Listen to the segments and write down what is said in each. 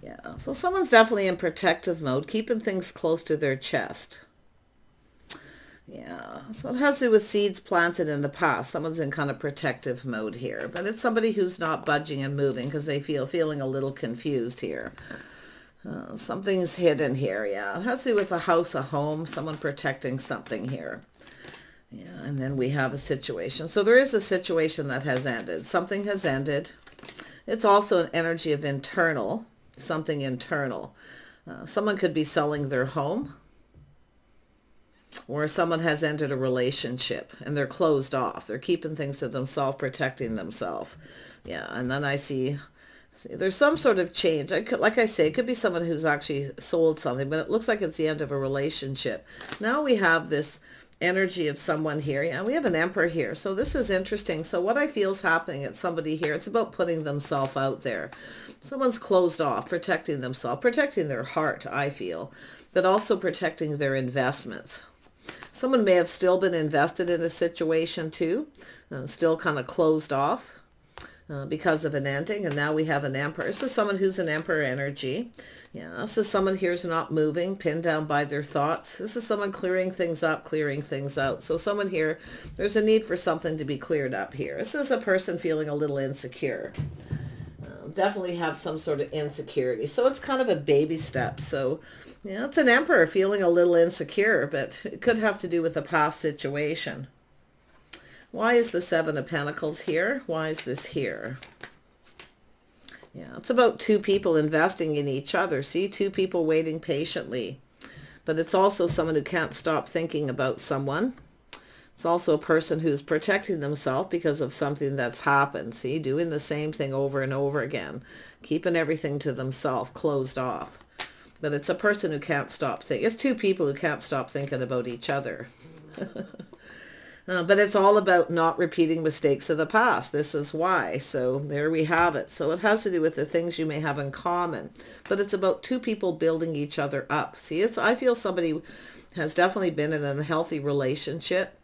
Yeah, so someone's definitely in protective mode, keeping things close to their chest. Yeah, so it has to do with seeds planted in the past. Someone's in kind of protective mode here, but it's somebody who's not budging and moving because they feeling a little confused here. Something's hidden here, yeah. It has to do with a house, a home, someone protecting something here. Yeah, and then we have a situation. So there is a situation that has ended. Something has ended. It's also an energy of internal, something internal. Someone could be selling their home, or someone has ended a relationship and they're closed off. They're keeping things to themselves, protecting themselves. Yeah, and then I see there's some sort of change. Like I say, it could be someone who's actually sold something, but it looks like it's the end of a relationship. Now we have this energy of someone here. Yeah, we have an emperor here. So this is interesting. So what I feel is happening at somebody here, it's about putting themselves out there. Someone's closed off, protecting themselves, protecting their heart, I feel, but also protecting their investments. Someone may have still been invested in a situation too, still kind of closed off because of an ending, and now we have an emperor. This is someone who's an emperor energy. Yeah, this is someone here's not moving, pinned down by their thoughts. This is someone clearing things up, clearing things out. So someone here, there's a need for something to be cleared up here. This is a person feeling a little insecure. Definitely have some sort of insecurity. So it's kind of a baby step. So yeah, it's an emperor feeling a little insecure, but it could have to do with a past situation. Why is the Seven of Pentacles here? Why is this here? Yeah, it's about two people investing in each other. See, two people waiting patiently. But it's also someone who can't stop thinking about someone. It's also a person who's protecting themselves because of something that's happened. See, doing the same thing over and over again. Keeping everything to themselves, closed off. But it's a person who can't stop thinking. It's two people who can't stop thinking about each other. But it's all about not repeating mistakes of the past. This is why. So there we have it. So it has to do with the things you may have in common. But it's about two people building each other up. See, I feel somebody has definitely been in a unhealthy relationship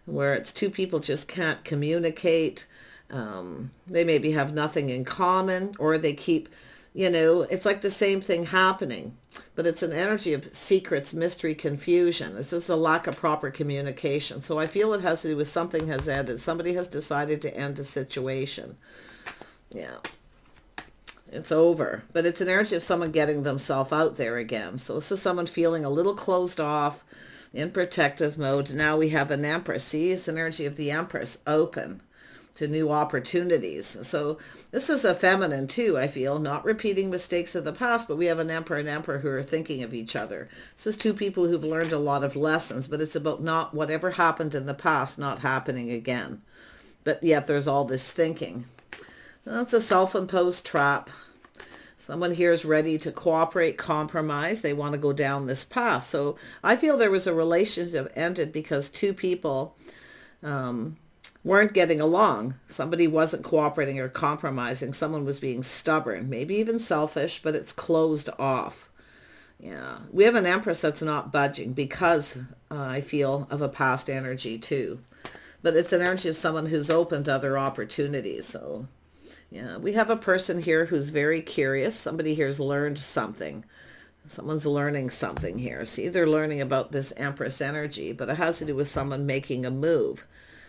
where it's two people just can't communicate. They maybe have nothing in common, or they keep, it's like the same thing happening, but it's an energy of secrets, mystery, confusion. This is a lack of proper communication. So I feel it has to do with something has ended. Somebody has decided to end a situation. Yeah. It's over. But it's an energy of someone getting themselves out there again. So this is someone feeling a little closed off, in protective mode. Now we have an Empress. See, it's an energy of the Empress, open to new opportunities. So this is a feminine too, I feel, not repeating mistakes of the past, but we have an Emperor and Emperor who are thinking of each other. This is two people who've learned a lot of lessons, but it's about not whatever happened in the past not happening again. But yet there's all this thinking. That's a self-imposed trap. Someone here is ready to cooperate, compromise. They want to go down this path. So I feel there was a relationship ended because two people weren't getting along. Somebody wasn't cooperating or compromising. Someone was being stubborn, maybe even selfish, but it's closed off. Yeah, we have an Empress that's not budging because I feel of a past energy too. But it's an energy of someone who's open to other opportunities. So yeah, we have a person here who's very curious. Somebody here's learned something. Someone's learning something here. See, they're learning about this Empress energy, but it has to do with someone making a move.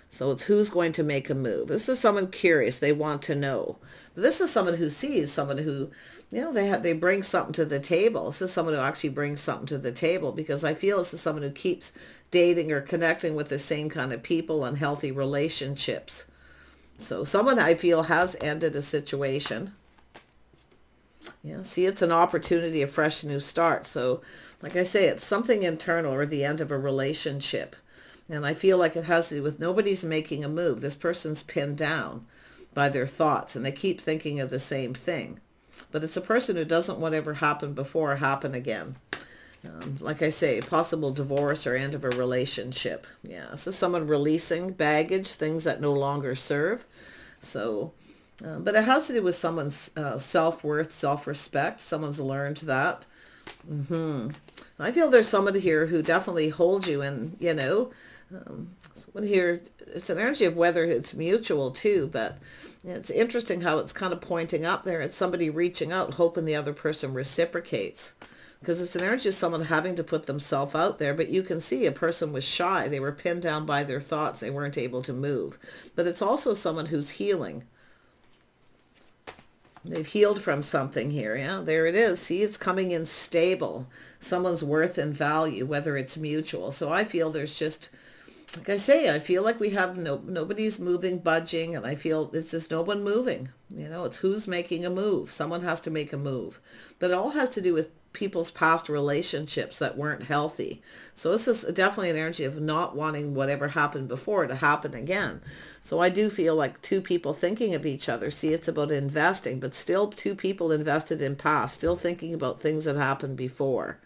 So it's who's going to make a move. This is someone curious. They want to know. But this is someone who sees, someone who, they bring something to the table. This is someone who actually brings something to the table, because I feel this is someone who keeps dating or connecting with the same kind of people, unhealthy relationships. So someone I feel has ended a situation. Yeah, see, it's an opportunity, a fresh new start. So like I say, it's something internal or the end of a relationship. And I feel like it has to do with nobody's making a move. This person's pinned down by their thoughts and they keep thinking of the same thing. But it's a person who doesn't want whatever happened before happen again. Like I say, possible divorce or end of a relationship. Yeah, so someone releasing baggage, things that no longer serve. So, but it has to do with someone's self-worth, self-respect. Someone's learned that. I feel there's somebody here who definitely holds you in, Someone here, it's an energy of whether it's mutual too, but it's interesting how it's kind of pointing up there. It's somebody reaching out, hoping the other person reciprocates. Because it's an energy of someone having to put themselves out there, but you can see a person was shy. They were pinned down by their thoughts. They weren't able to move. But it's also someone who's healing. They've healed from something here. Yeah, there it is. See, it's coming in stable. Someone's worth and value, whether it's mutual. So I feel there's just, like I say, I feel like we have nobody's moving, budging, and I feel it's just no one moving. You know, it's who's making a move. Someone has to make a move. But it all has to do with people's past relationships that weren't healthy. So this is definitely an energy of not wanting whatever happened before to happen again. So I do feel like two people thinking of each other. See, it's about investing, but still two people invested in past, still thinking about things that happened before.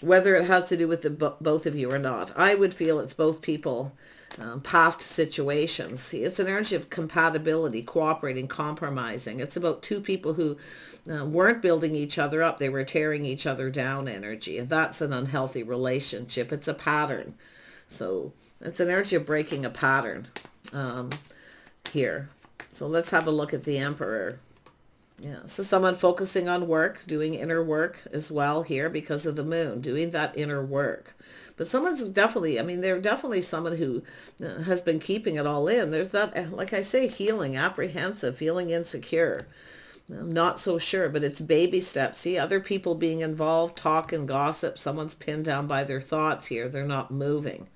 Whether it has to do with both of you or not. I would feel it's both people, past situations. See, it's an energy of compatibility, cooperating, compromising. It's about two people who weren't building each other up. They were tearing each other down energy. And that's an unhealthy relationship. It's a pattern. So it's an energy of breaking a pattern here. So let's have a look at the Emperor. Yeah, so someone focusing on work, doing inner work as well here because of the moon, doing that inner work. But someone's definitely, I mean, they're definitely someone who has been keeping it all in. There's that, like I say, healing, apprehensive, feeling insecure. I'm not so sure, but it's baby steps. See, other people being involved, talk and gossip. Someone's pinned down by their thoughts here. They're not moving.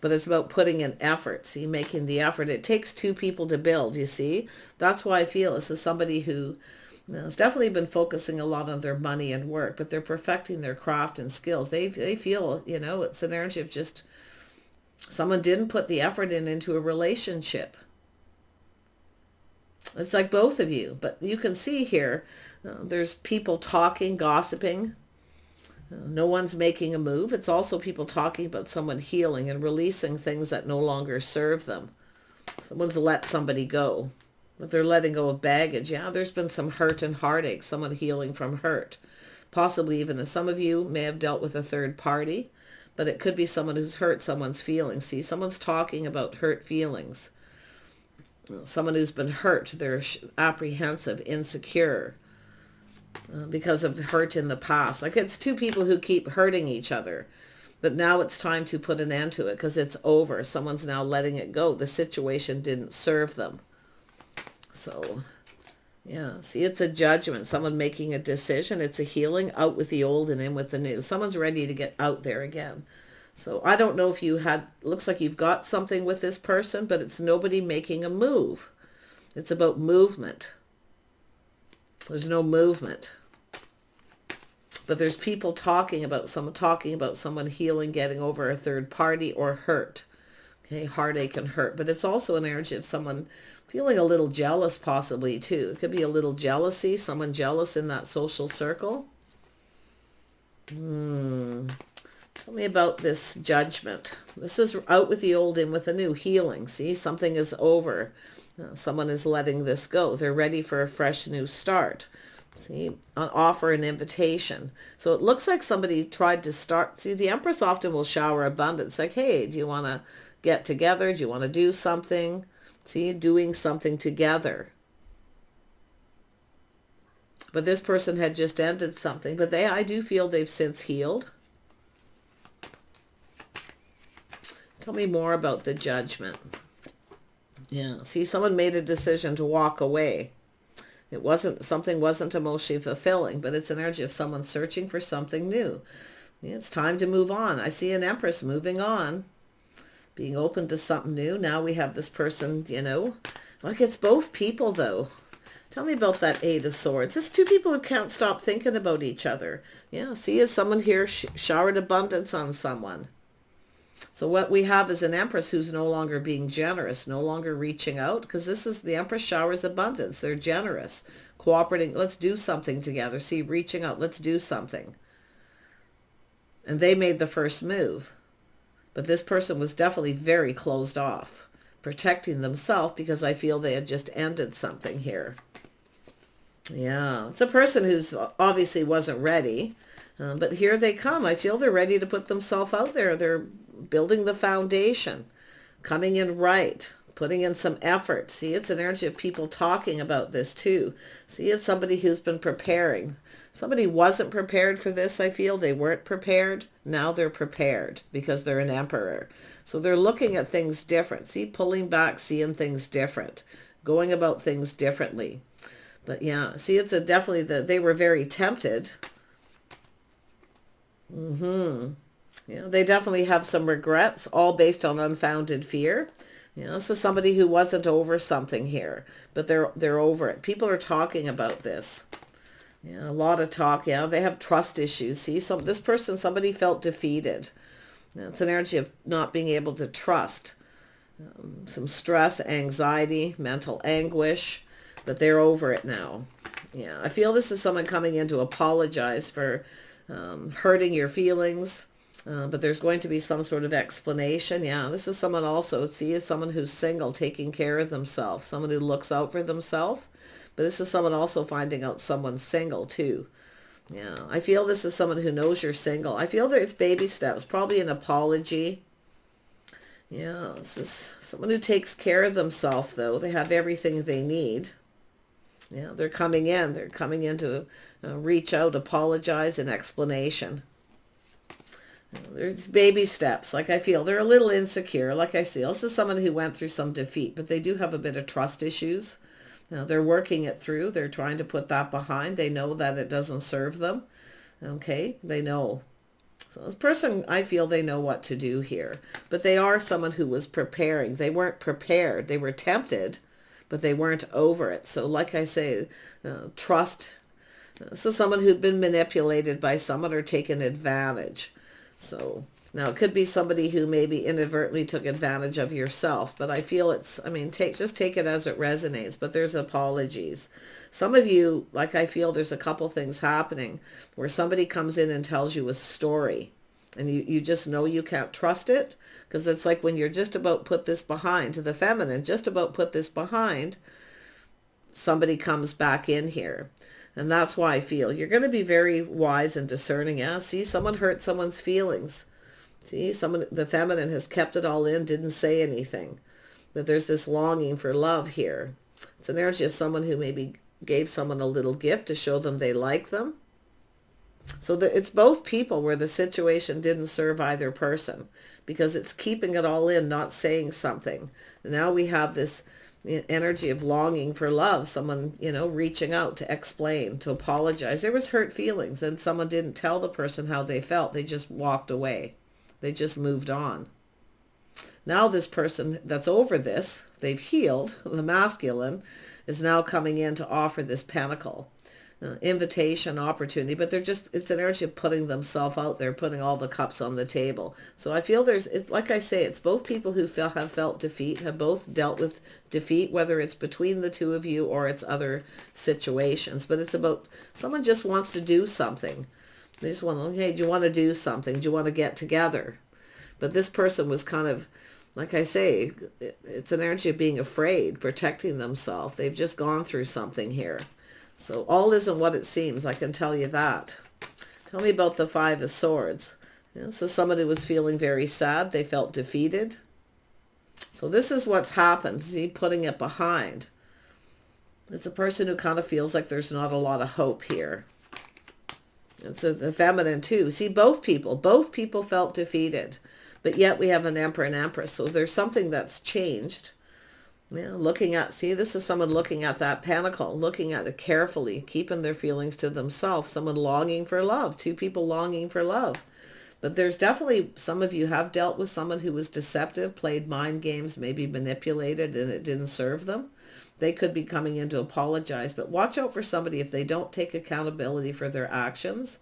But it's about putting in effort. See, making the effort. It takes two people to build, you see. That's why I feel this is somebody who has definitely been focusing a lot on their money and work, but they're perfecting their craft and skills. They feel, you know, it's an energy of just someone didn't put the effort into a relationship. It's like both of you. But you can see here, there's people talking, gossiping. No one's making a move. It's also people talking about someone healing and releasing things that no longer serve them. Someone's let somebody go, but they're letting go of baggage. Yeah, there's been some hurt and heartache, someone healing from hurt. Possibly even as some of you may have dealt with a third party, but it could be someone who's hurt someone's feelings. See, someone's talking about hurt feelings. Someone who's been hurt, they're apprehensive, insecure. Because of hurt in the past. Like it's two people who keep hurting each other. But now it's time to put an end to it because it's over. Someone's now letting it go. The situation didn't serve them. So, yeah. See, it's a judgment. Someone making a decision. It's a healing, out with the old and in with the new. Someone's ready to get out there again. So I don't know if you had, looks like you've got something with this person, but it's nobody making a move. It's about movement. There's no movement. But there's people talking about someone healing, getting over a third party or hurt. Okay, heartache and hurt. But it's also an energy of someone feeling a little jealous possibly too. It could be a little jealousy, someone jealous in that social circle. Tell me about this judgment. This is out with the old, in with the new, healing. See, something is over. Someone is letting this go. They're ready for a fresh new start. See, an offer, an invitation. So it looks like somebody tried to start. See, the Empress often will shower abundance. Like, hey, do you want to get together? Do you want to do something? See, doing something together. But this person had just ended something. But I do feel they've since healed. Tell me more about the judgment. Yeah, see, someone made a decision to walk away. Something wasn't emotionally fulfilling, but it's an energy of someone searching for something new. Yeah, it's time to move on. I see an Empress moving on, being open to something new. Now we have this person, you know, like it's both people though. Tell me about that Eight of Swords. It's two people who can't stop thinking about each other. Yeah, see, is someone here showered abundance on someone. So what we have is an Empress who's no longer being generous, no longer reaching out, because this is the Empress showers abundance. They're generous, cooperating. Let's do something together. See, reaching out. Let's do something. And they made the first move. But this person was definitely very closed off, protecting themselves because I feel they had just ended something here. Yeah, it's a person who's obviously wasn't ready. But here they come. I feel they're ready to put themselves out there. They're building the foundation, coming in right, putting in some effort. See, it's an energy of people talking about this too. See, it's somebody who's been preparing. Somebody wasn't prepared for this, I feel. They weren't prepared. Now they're prepared because they're an emperor. So they're looking at things different. See, pulling back, seeing things different, going about things differently. But yeah, see, it's definitely that they were very tempted. Yeah, they definitely have some regrets, all based on unfounded fear. You know, this is somebody who wasn't over something here, but they're over it. People are talking about this. Yeah, a lot of talk. Yeah, they have trust issues. See, this person, somebody felt defeated. You know, it's an energy of not being able to trust. Some stress, anxiety, mental anguish, but they're over it now. Yeah, I feel this is someone coming in to apologize for hurting your feelings, but there's going to be some sort of explanation. Yeah, this is someone also, see, it's someone who's single, taking care of themselves, someone who looks out for themselves. But this is someone also finding out someone's single too. Yeah, I feel this is someone who knows you're single. I feel that it's baby steps, probably an apology. Yeah, this is someone who takes care of themselves, though. They have everything they need. Yeah, they're coming in. They're coming in to reach out, apologize, and explanation. There's baby steps. Like, I feel they're a little insecure. Like I see, this is someone who went through some defeat, but they do have a bit of trust issues. They're working it through. They're trying to put that behind. They know that it doesn't serve them. Okay, they know. So this person, I feel they know what to do here. But they are someone who was preparing. They weren't prepared. They were tempted, but they weren't over it. So like I say, trust. This is someone who'd been manipulated by someone or taken advantage. So now it could be somebody who maybe inadvertently took advantage of yourself, but I feel it's, I mean, just take it as it resonates, but there's apologies. Some of you, like I feel there's a couple things happening where somebody comes in and tells you a story and you just know you can't trust it, because it's like when you're just about put this behind, to the feminine, just about put this behind, somebody comes back in here. And that's why I feel you're going to be very wise and discerning. Yeah, see, someone hurt someone's feelings. See, the feminine has kept it all in, didn't say anything. But there's this longing for love here. It's an energy of someone who maybe gave someone a little gift to show them they like them. So it's both people where the situation didn't serve either person, because it's keeping it all in, not saying something. Now we have this energy of longing for love, someone, reaching out to explain, to apologize. There was hurt feelings and someone didn't tell the person how they felt. They just walked away. They just moved on. Now this person that's over this, they've healed, the masculine, is now coming in to offer this pentacle, invitation, opportunity, but it's an energy of putting themselves out there, putting all the cups on the table. So I feel like I say, it's both people who have felt defeat, have both dealt with defeat, whether it's between the two of you or it's other situations, but it's about someone just wants to do something. They just want, okay, do you want to do something? Do you want to get together? But this person was kind of, like I say, it's an energy of being afraid, protecting themselves. They've just gone through something here. So all isn't what it seems, I can tell you that. Tell me about the Five of Swords. So somebody was feeling very sad. They felt defeated. So this is what's happened. See, putting it behind. It's a person who kind of feels like there's not a lot of hope here. It's the feminine too. See, both people felt defeated. But yet we have an Emperor and Empress. So there's something that's changed. Yeah, this is someone looking at that pentacle, looking at it carefully, keeping their feelings to themselves. Someone longing for love. Two people longing for love. But there's definitely, some of you have dealt with someone who was deceptive, played mind games, maybe manipulated, and it didn't serve them. They could be coming in to apologize. But watch out for somebody if they don't take accountability for their actions.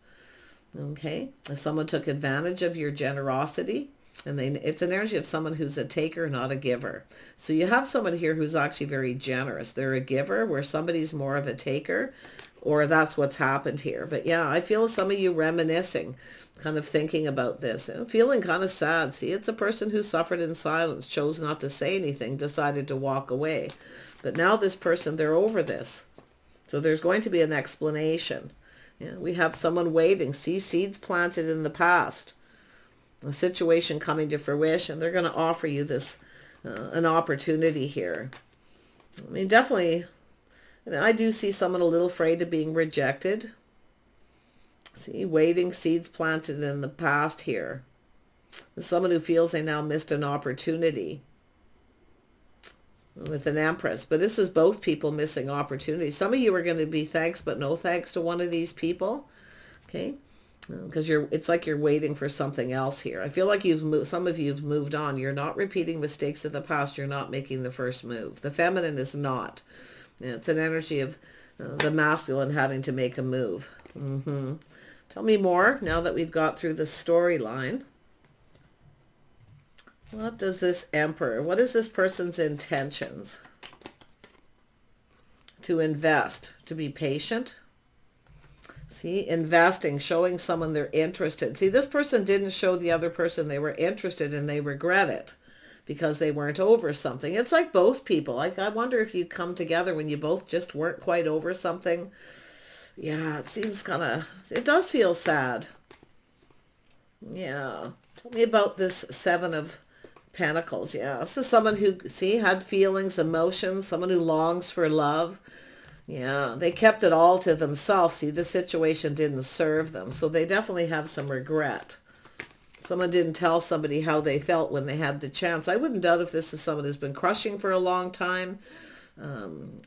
Okay? If someone took advantage of your generosity, and it's an energy of someone who's a taker, not a giver. So you have someone here who's actually very generous. They're a giver, where somebody's more of a taker, or that's what's happened here. But yeah, I feel some of you reminiscing, kind of thinking about this, and feeling kind of sad. See, it's a person who suffered in silence, chose not to say anything, decided to walk away. But now this person, they're over this. So there's going to be an explanation. Yeah, we have someone waiting. See, seeds planted in the past. A situation coming to fruition. They're going to offer you this, an opportunity here. I mean, definitely, I do see someone a little afraid of being rejected. See, waiting, seeds planted in the past here. Someone who feels they now missed an opportunity with an Empress. But this is both people missing opportunities. Some of you are going to be thanks but no thanks to one of these people. Okay? Because it's like you're waiting for something else here. I feel like some of you have moved on. You're not repeating mistakes of the past. You're not making the first move. The feminine is not. It's an energy of the masculine having to make a move. Tell me more now that we've got through the storyline. What does this Emperor, what is this person's intentions? To invest, to be patient. See, investing, showing someone they're interested. See, this person didn't show the other person they were interested and they regret it because they weren't over something. It's like both people. Like, I wonder if you come together when you both just weren't quite over something. Yeah, it seems kind of, it does feel sad. Yeah. Tell me about this Seven of Pentacles. Yeah, this is someone who, see, had feelings, emotions, someone who longs for love. Yeah, they kept it all to themselves. See, the situation didn't serve them. So they definitely have some regret. Someone didn't tell somebody how they felt when they had the chance. I wouldn't doubt if this is someone who's been crushing for a long time.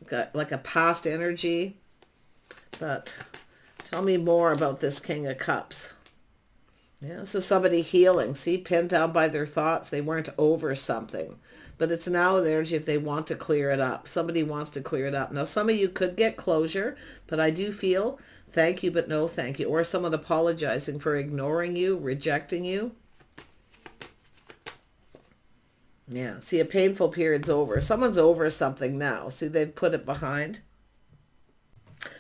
Got like a past energy. But tell me more about this King of Cups. Yeah, this is somebody healing. See, pinned down by their thoughts. They weren't over something. But it's now the energy if they want to clear it up. Somebody wants to clear it up. Now, some of you could get closure, but I do feel thank you, but no thank you. Or someone apologizing for ignoring you, rejecting you. Yeah, see, a painful period's over. Someone's over something now. See, they've put it behind.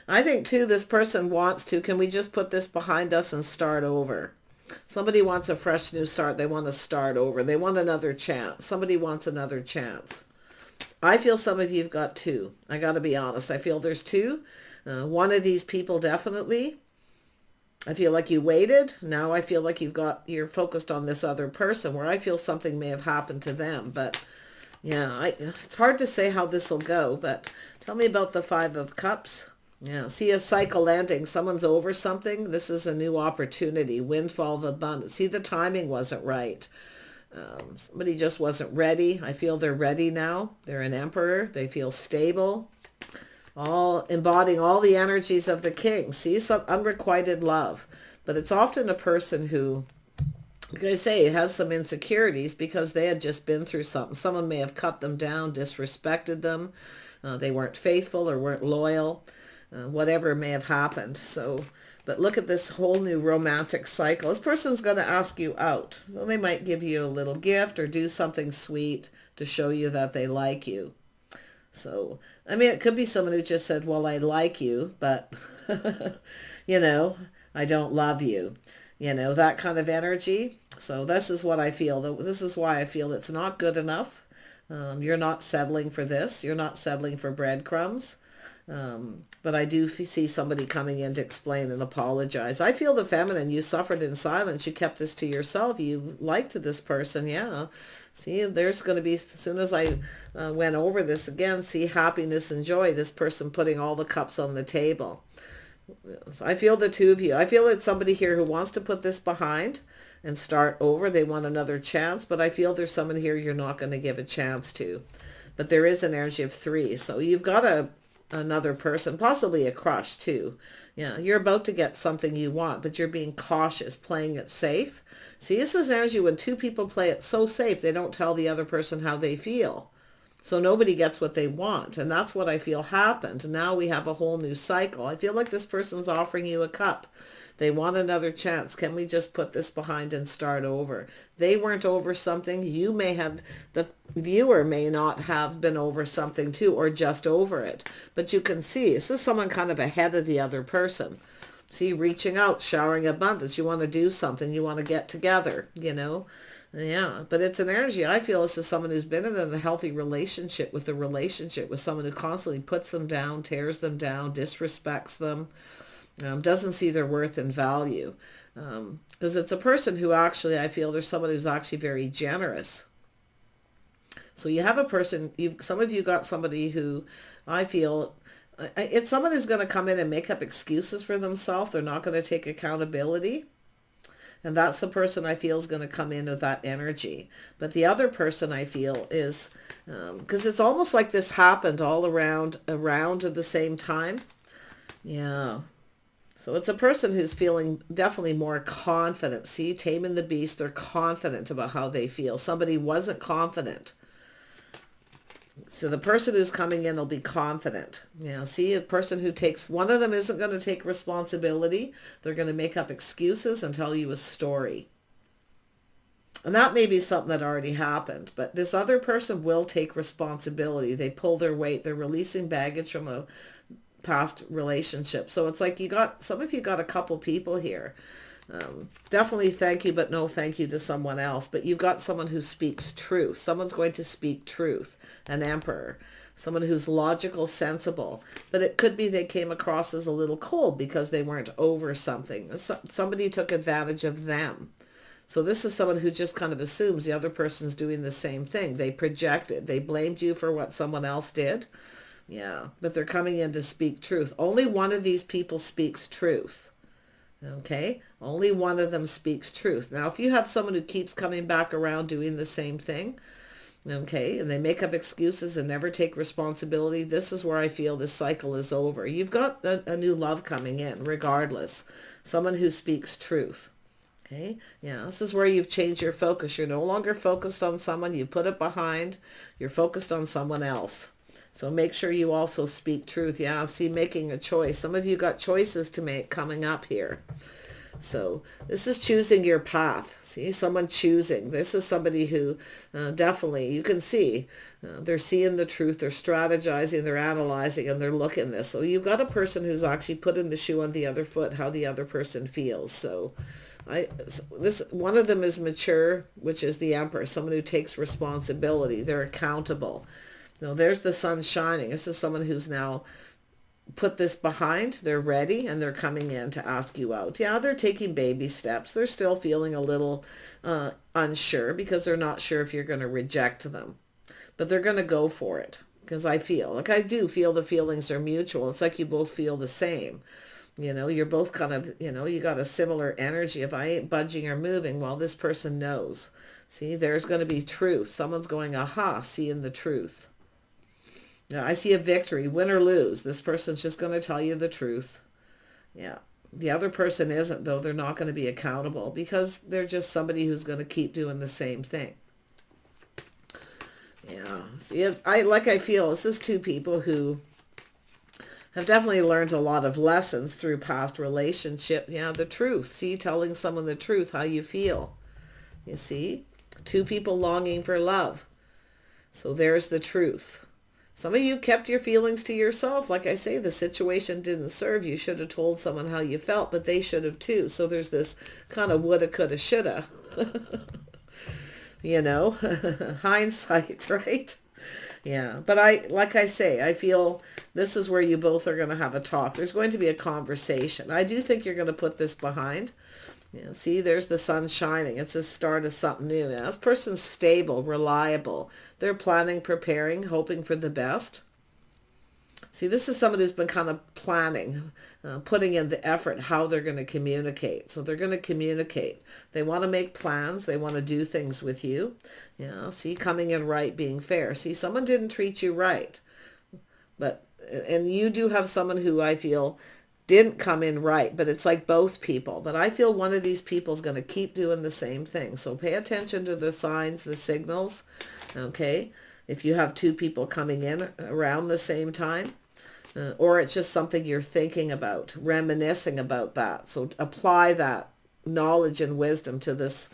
I think, too, this person wants to, can we just put this behind us and start over? Somebody wants a fresh new start. They want to start over. They want another chance. Somebody wants another chance. I feel some of you have got two. I got to be honest. I feel there's two. One of these people definitely. I feel like you waited. Now I feel like you're focused on this other person where I feel something may have happened to them. But yeah, it's hard to say how this will go. But tell me about the Five of Cups. Yeah, see a cycle ending. Someone's over something. This is a new opportunity. Windfall of abundance. See, the timing wasn't right. Somebody just wasn't ready. I feel they're ready now. They're an emperor. They feel stable. All embodying all the energies of the king. See, some unrequited love. But it's often a person who, like I say, has some insecurities because they had just been through something. Someone may have cut them down, disrespected them. They weren't faithful or weren't loyal. Whatever may have happened. So, but look at this whole new romantic cycle. This person's going to ask you out. So they might give you a little gift or do something sweet to show you that they like you. So, I mean, it could be someone who just said, well, I like you, but, you know, I don't love you. You know, that kind of energy. So this is what I feel. This is why I feel it's not good enough. You're not settling for this. You're not settling for breadcrumbs. But I do see somebody coming in to explain and apologize. I feel the feminine, you suffered in silence. You kept this to yourself. You liked this person. Yeah. See, there's going to be, as soon as I went over this again, see happiness and joy, this person putting all the cups on the table. So I feel the two of you. I feel it's somebody here who wants to put this behind and start over. They want another chance, but I feel there's someone here you're not going to give a chance to. But there is an energy of three. So you've got another person, possibly a crush too. Yeah, you're about to get something you want, but you're being cautious, playing it safe. See, this is energy when two people play it so safe, they don't tell the other person how they feel. So nobody gets what they want. And that's what I feel happened. Now we have a whole new cycle. I feel like this person's offering you a cup. They want another chance. Can we just put this behind and start over? They weren't over something. You may have, the viewer may not have been over something too, or just over it. But you can see, this is someone kind of ahead of the other person. See, reaching out, showering abundance. You want to do something. You want to get together, you know. Yeah, but it's an energy. I feel this is someone who's been in a healthy relationship with someone who constantly puts them down, tears them down, disrespects them. Doesn't see their worth and value. Because it's a person who actually, I feel there's someone who's actually very generous. So you have a person, some of you got somebody who I feel, it's someone who's going to come in and make up excuses for themselves. They're not going to take accountability. And that's the person I feel is going to come in with that energy. But the other person I feel is, because it's almost like this happened all around at the same time. Yeah. So it's a person who's feeling definitely more confident. See, taming the beast, they're confident about how they feel. Somebody wasn't confident. So the person who's coming in will be confident. Yeah, see, a person who takes, one of them isn't going to take responsibility. They're going to make up excuses and tell you a story. And that may be something that already happened, but this other person will take responsibility. They pull their weight. They're releasing baggage from a past relationship. So it's like some of you got a couple people here. Definitely thank you, but no thank you to someone else. But you've got someone who speaks truth. Someone's going to speak truth. An emperor. Someone who's logical, sensible. But it could be they came across as a little cold because they weren't over something. Somebody took advantage of them. So this is someone who just kind of assumes the other person's doing the same thing. They projected. They blamed you for what someone else did. Yeah, but they're coming in to speak truth. Only one of these people speaks truth. Okay, only one of them speaks truth. Now, if you have someone who keeps coming back around doing the same thing, okay, and they make up excuses and never take responsibility, this is where I feel this cycle is over. You've got a new love coming in, regardless. Someone who speaks truth. Okay, yeah, this is where you've changed your focus. You're no longer focused on someone. You put it behind. You're focused on someone else. So make sure you also speak truth. Yeah, see, making a choice. Some of you got choices to make coming up here. So this is choosing your path. See, someone choosing. This is somebody who definitely, you can see, they're seeing the truth, they're strategizing, they're analyzing, and they're looking this. So you've got a person who's actually putting the shoe on the other foot, how the other person feels. So one of them is mature, which is the Emperor, someone who takes responsibility. They're accountable. Now, there's the sun shining. This is someone who's now put this behind. They're ready and they're coming in to ask you out. Yeah, they're taking baby steps. They're still feeling a little unsure because they're not sure if you're going to reject them. But they're going to go for it because I do feel the feelings are mutual. It's like you both feel the same. You know, you're both kind of, you got a similar energy. If I ain't budging or moving, well, this person knows. See, there's going to be truth. Someone's going, aha, seeing the truth. Now, I see a victory, win or lose. This person's just going to tell you the truth. Yeah. The other person isn't, though. They're not going to be accountable because they're just somebody who's going to keep doing the same thing. Yeah. See, I feel this is two people who have definitely learned a lot of lessons through past relationship. Yeah, the truth. See, telling someone the truth, how you feel. You see? Two people longing for love. So there's the truth. Some of you kept your feelings to yourself. Like I say, the situation didn't serve. You should have told someone how you felt, but they should have too. So there's this kind of woulda, coulda, shoulda. Hindsight, right? Yeah, but like I say, I feel this is where you both are going to have a talk. There's going to be a conversation. I do think you're going to put this behind. Yeah, see, there's the sun shining. It's the start of something new. Now, this person's stable, reliable. They're planning, preparing, hoping for the best. See, this is someone who's been kind of planning, putting in the effort, how they're going to communicate. So they're going to communicate. They want to make plans. They want to do things with you. Yeah, see, coming in right, being fair. See, someone didn't treat you right. And you do have someone who I feel didn't come in right, but it's like both people. But I feel one of these people is going to keep doing the same thing. So pay attention to the signs, the signals, okay? If you have two people coming in around the same time, or it's just something you're thinking about, reminiscing about that. So apply that knowledge and wisdom to this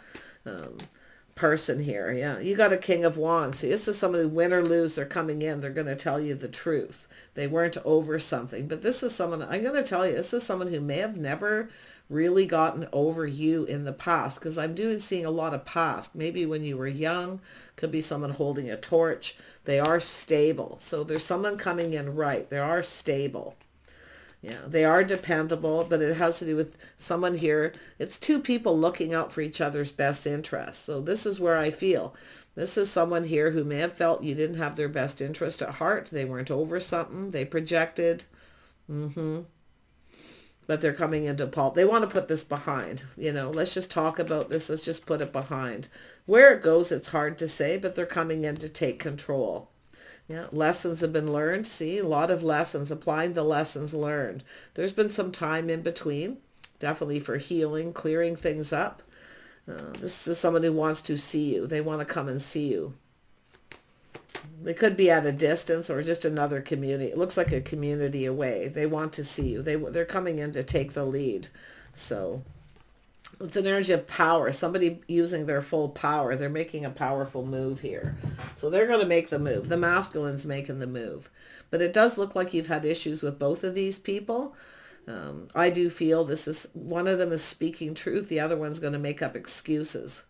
person here. Yeah, you got a King of Wands. See, this is someone who, win or lose, they're coming in. They're going to tell you the truth. They weren't over something. But this is someone, I'm going to tell you, this is someone who may have never really gotten over you in the past, because I'm seeing a lot of past. Maybe when you were young, could be someone holding a torch. They are stable. So there's someone coming in right. They are stable. Yeah, they are dependable, but it has to do with someone here. It's two people looking out for each other's best interests. So this is where I feel. This is someone here who may have felt you didn't have their best interest at heart. They weren't over something. They projected. But they're coming into pulp. They want to put this behind. Let's just talk about this. Let's just put it behind. Where it goes, it's hard to say, but they're coming in to take control. Yeah, lessons have been learned. See, a lot of lessons, applying the lessons learned. There's been some time in between, definitely for healing, clearing things up. This is someone who wants to see you. They want to come and see you. They could be at a distance or just another community. It looks like a community away. They want to see you. They're coming in to take the lead. So it's an energy of power. Somebody using their full power. They're making a powerful move here. So they're going to make the move. The masculine's making the move. But it does look like you've had issues with both of these people. I do feel this is, one of them is speaking truth. The other one's going to make up excuses.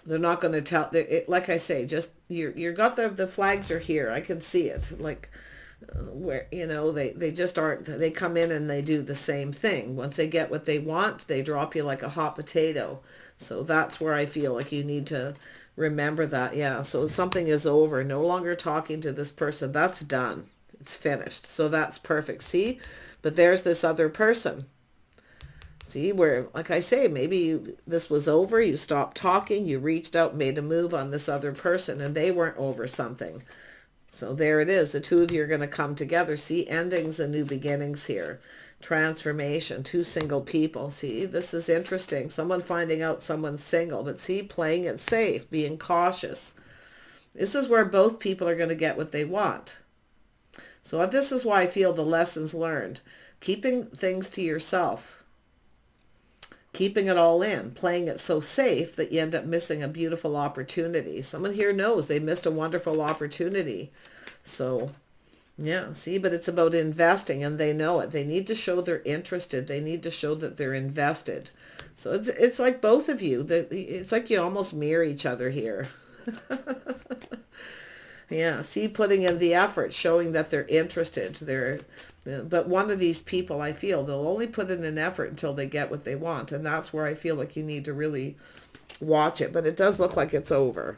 They're not going to tell, like I say, just, you got the flags are here. I can see it. Like, where, they just aren't, they come in and they do the same thing. Once they get what they want, they drop you like a hot potato. So that's where I feel like you need to remember that. Yeah. So something is over. No longer talking to this person. That's done. It's finished. So that's perfect. See, but there's this other person. See, where, like I say, maybe this was over, you stopped talking, you reached out, made a move on this other person, and they weren't over something. So there it is. The two of you are going to come together. See, endings and new beginnings here. Transformation, two single people. See, this is interesting. Someone finding out someone's single, but see, playing it safe, being cautious. This is where both people are going to get what they want. So this is why I feel the lessons learned. Keeping things to yourself. Keeping it all in, playing it so safe that you end up missing a beautiful opportunity. Someone here knows they missed a wonderful opportunity. So, yeah, see, but it's about investing, and they know it. They need to show they're interested. They need to show that they're invested. So it's like both of you. It's like you almost mirror each other here. Yeah, see, putting in the effort, showing that they're interested. But one of these people, I feel, they'll only put in an effort until they get what they want. And that's where I feel like you need to really watch it. But it does look like it's over.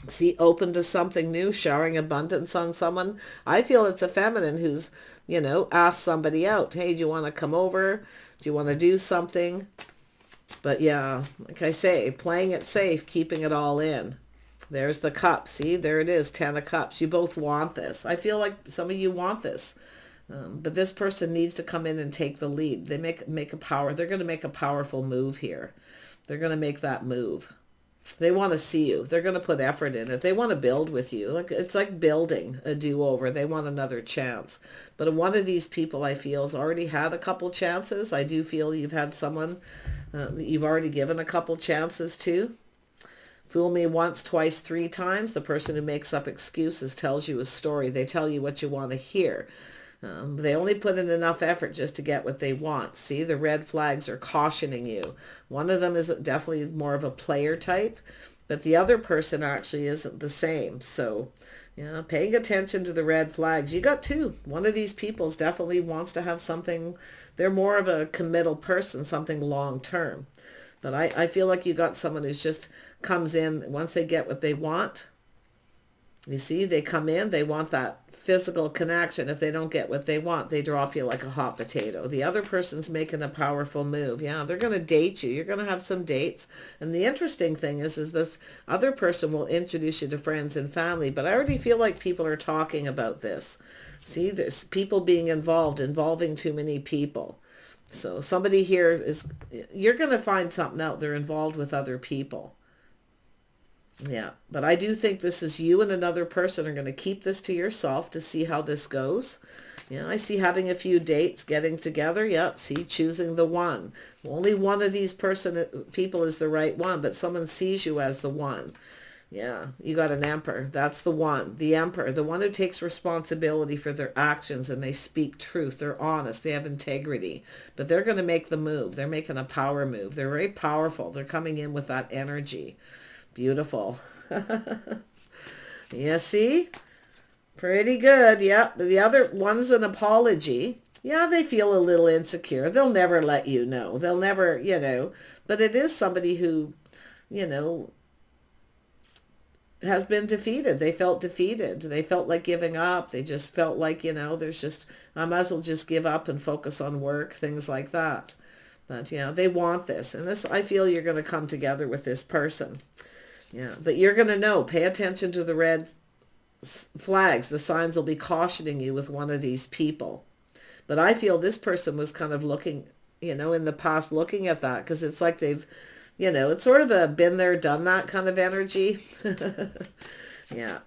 See, open to something new, showering abundance on someone. I feel it's a feminine who's, asked somebody out. Hey, do you want to come over? Do you want to do something? But yeah, like I say, playing it safe, keeping it all in. There's the cup. See, there it is, 10 of cups. You both want this. I feel like some of you want this. But this person needs to come in and take the lead. They make a power. They're going to make a powerful move here. They're going to make that move. They want to see you. They're going to put effort in it. They want to build with you. It's like building a do-over. They want another chance. But one of these people, I feel, has already had a couple chances. I do feel you've had someone you've already given a couple chances to. Fool me once, twice, three times. The person who makes up excuses tells you a story. They tell you what you want to hear. They only put in enough effort just to get what they want. See, the red flags are cautioning you. One of them is definitely more of a player type, but the other person actually isn't the same. So, paying attention to the red flags. You got two. One of these people definitely wants to have something. They're more of a committal person, something long term. But I feel like you got someone who's just comes in once they get what they want. You see, they come in, they want that physical connection. If they don't get what they want, they drop you like a hot potato. The other person's making a powerful move. Yeah, they're going to date you. You're going to have some dates. And the interesting thing is this other person will introduce you to friends and family. But I already feel like people are talking about this. See, there's people being involving too many people. So somebody here is, you're going to find something out. They're involved with other people. Yeah, but I do think this is you and another person are going to keep this to yourself to see how this goes. I see having a few dates, getting together. Yep, see, choosing the one. Only one of these people is the right one, but someone sees you as the one. Yeah, you got an emperor. That's the one. The emperor, the one who takes responsibility for their actions, and they speak truth. They're honest. They have integrity. But they're going to make the move. They're making a power move. They're very powerful. They're coming in with that energy. Beautiful. Yeah, see? Pretty good. Yep. The other one's an apology. Yeah, they feel a little insecure. They'll never let you know. They'll never, but it is somebody who, you know, has been defeated. They felt defeated. They felt like giving up. They just felt like, there's just, I might as well just give up and focus on work, things like that. But yeah, they want this. And this, I feel you're going to come together with this person. Yeah, but you're going to know, pay attention to the red flags. The signs will be cautioning you with one of these people. But I feel this person was kind of looking, in the past, looking at that, because it's like they've, it's sort of a been there, done that kind of energy. Yeah.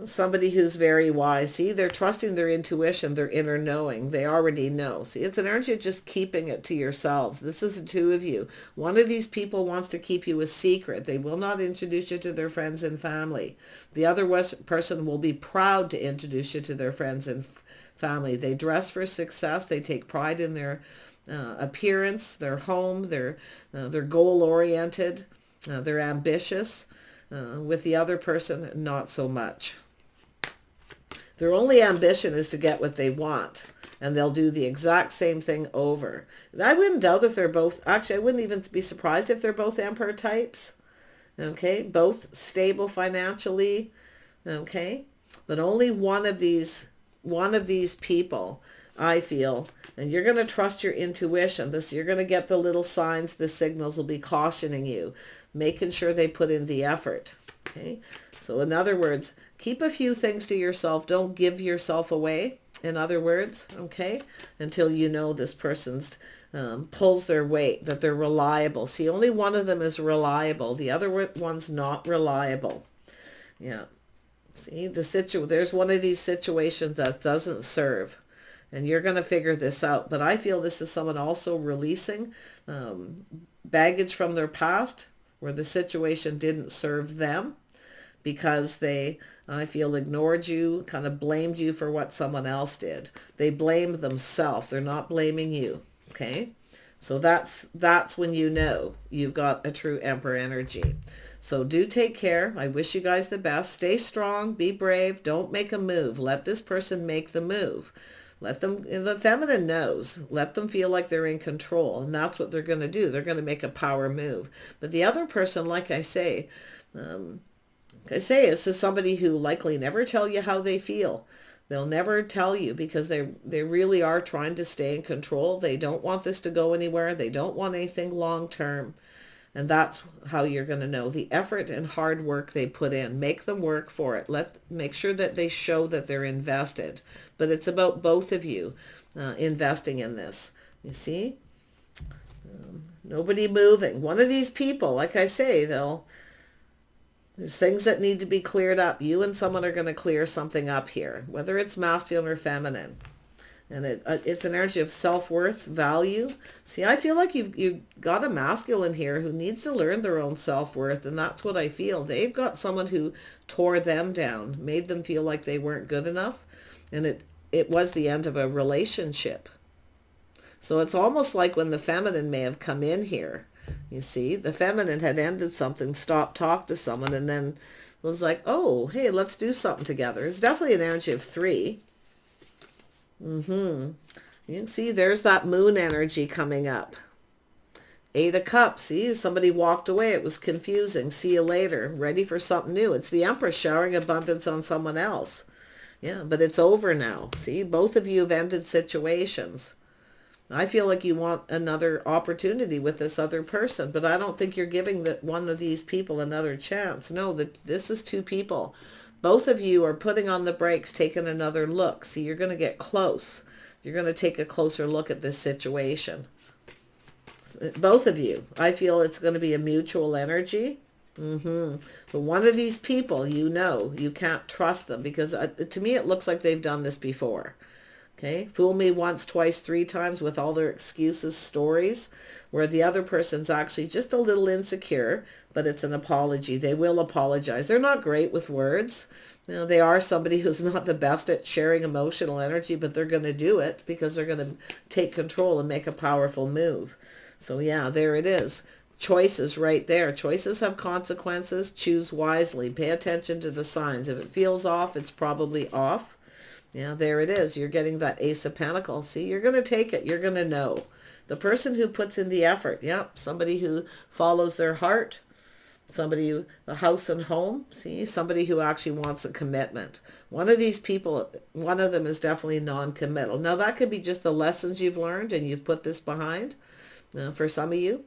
Somebody who's very wise. See, they're trusting their intuition, their inner knowing. They already know. See, it's an energy of just keeping it to yourselves. This is the two of you. One of these people wants to keep you a secret. They will not introduce you to their friends and family. The other person will be proud to introduce you to their friends and family. They dress for success. They take pride in their appearance, their home. They're goal-oriented. They're ambitious. With the other person, not so much. Their only ambition is to get what they want, and they'll do the exact same thing over. I wouldn't doubt if they're both, actually, I wouldn't even be surprised if they're both Emperor types. Okay, both stable financially. Okay, but only one of these people, I feel, and you're going to trust your intuition. You're going to get the little signs, the signals will be cautioning you, making sure they put in the effort. Okay, so in other words, keep a few things to yourself. Don't give yourself away, in other words, okay, until you know this person's pulls their weight, that they're reliable. See, only one of them is reliable. The other one's not reliable. Yeah. See, there's one of these situations that doesn't serve. And you're going to figure this out. But I feel this is someone also releasing baggage from their past, where the situation didn't serve them, because they, I feel, ignored you, kind of blamed you for what someone else did. They blamed themselves. They're not blaming you. Okay? So that's when you know you've got a true Emperor energy. So do take care. I wish you guys the best. Stay strong. Be brave. Don't make a move. Let this person make the move. Let them, the feminine knows, let them feel like they're in control. And that's what they're going to do. They're going to make a power move. But the other person, like I say, this is somebody who likely never tell you how they feel. They'll never tell you, because they really are trying to stay in control. They don't want this to go anywhere. They don't want anything long term. And that's how you're going to know the effort and hard work they put in. Make them work for it. Make sure that they show that they're invested. But it's about both of you investing in this. You see? Nobody moving. One of these people, like I say, there's things that need to be cleared up. You and someone are going to clear something up here, whether it's masculine or feminine. And it's an energy of self-worth, value. See, I feel like you've got a masculine here who needs to learn their own self-worth, and that's what I feel. They've got someone who tore them down, made them feel like they weren't good enough, and it was the end of a relationship. So it's almost like when the feminine may have come in here. You see, the feminine had ended something, stopped, talked to someone, and then was like, oh, hey, let's do something together. It's definitely an energy of 3. You can see there's that moon energy coming up. 8 of Cups. See, somebody walked away. It was confusing. See you later. Ready for something new. It's the Empress showering abundance on someone else. Yeah, but it's over now. See, both of you have ended situations. I feel like you want another opportunity with this other person, but I don't think you're giving one of these people another chance. No, this is 2 people. Both of you are putting on the brakes, taking another look. See, you're going to get close. You're going to take a closer look at this situation. Both of you. I feel it's going to be a mutual energy. But one of these people, you can't trust them, because to me it looks like they've done this before. Okay, fool me once, twice, 3 times with all their excuses, stories, where the other person's actually just a little insecure, but it's an apology. They will apologize. They're not great with words. They are somebody who's not the best at sharing emotional energy, but they're going to do it because they're going to take control and make a powerful move. So yeah, there it is. choices right there. Choices have consequences. Choose wisely. Pay attention to the signs. If it feels off, it's probably off. Yeah, there it is. You're getting that Ace of Pentacles. See, you're going to take it. You're going to know. The person who puts in the effort. Yep, somebody who follows their heart. Somebody who, a house and home. See, somebody who actually wants a commitment. One of these people, one of them is definitely non-committal. Now, that could be just the lessons you've learned and you've put this behind for some of you.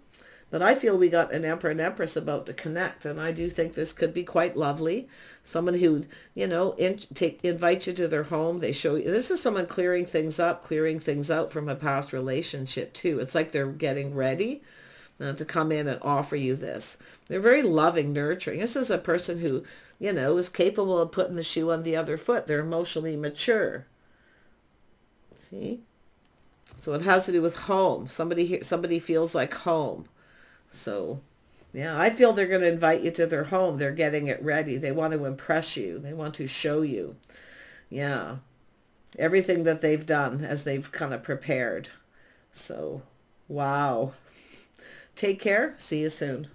But I feel we got an Emperor and Empress about to connect, and I do think this could be quite lovely. Someone who, you know, invite you to their home. They show you. This is someone clearing things up, clearing things out from a past relationship too. It's like they're getting ready to come in and offer you this. They're very loving, nurturing. This is a person who, you know, is capable of putting the shoe on the other foot. They're emotionally mature. See? So it has to do with home. Somebody feels like home. So, yeah, I feel they're going to invite you to their home. They're getting it ready. They want to impress you. They want to show you. Yeah. Everything that they've done as they've kind of prepared. So, wow. Take care. See you soon.